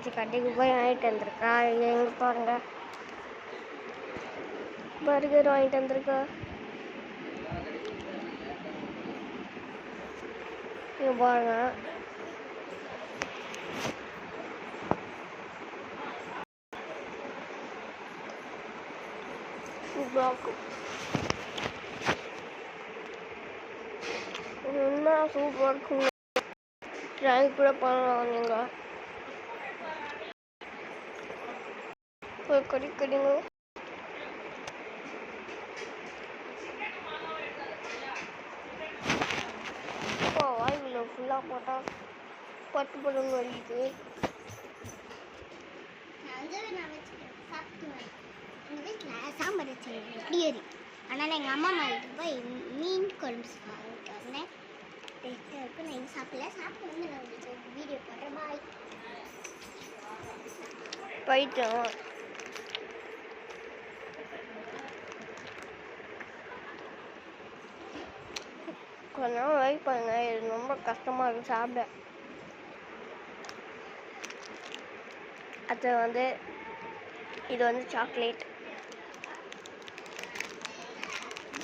தங்கச்சி கடைக்கு போய் வாங்கிட்டு வந்திருக்கா. எங்கே பாருங்க, பர்கர் வாங்கிட்டு வந்திருக்கா. இங்கே பாருங்க, சூப்பராக இருக்கும். என்ன சூப்பராக இருக்குங்க. ட்ரை கூட பண்ணலாம். நீங்கள் ஒரு கடிங்க. வாய்க்குள்ள ஃபுல்லாக போட்டால் பட்டு படம் வலிக்குது. எங்கள் வீட்டில் சாம்பார் வச்சுருக்கேன் எப்படி ஏறி. அதனால் எங்கள் அம்மா வீட்டுக்கு போய் மீன் குழம்பு வாங்கிட்டு வந்தேன். டேஸ்ட்டாக இருக்கும். நான் எங்கள் சாப்பிட்டு வந்து நான் உங்களுக்கு வீடியோ போடுறேன். பாய். போயிட்டோம். கொஞ்சம் வெயிட் பண்ணுங்க, இது ரொம்ப கஷ்டமாக இருக்கும் சாப்பிட. அது வந்து இது வந்து சாக்லேட்.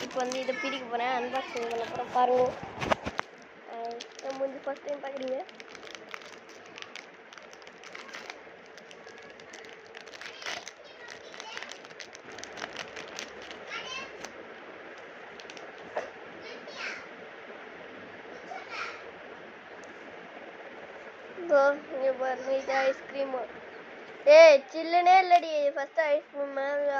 இப்போ வந்து இதை பிரிக்க போகிறேன், அன்பாக்சிங் பண்ண போகிறேன். பாருங்க, நம்ம வந்து ஃபஸ்ட் டைம் பார்க்குறீங்க. இங்கே பாருங்க, இது ஐஸ்கிரீமு. சில்லுனே இல்லடி, ஃபஸ்ட்டு ஐஸ்கிரீம் மேலே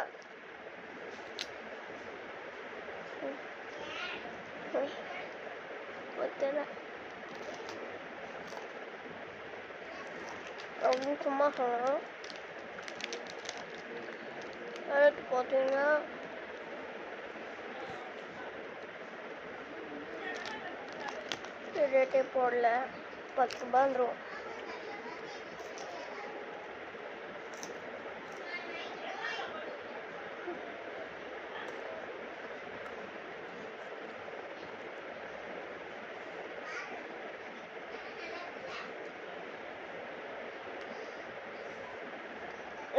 அப்படின்னு சும்மா சொல்லலாம். அடுத்து பார்த்தீங்கன்னா ரேட்டே போடல, 10 ரூபா வந்துடும்.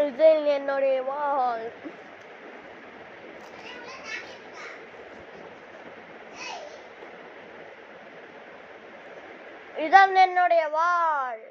இது என்னுடைய வால். இதான் என்னுடைய வால்.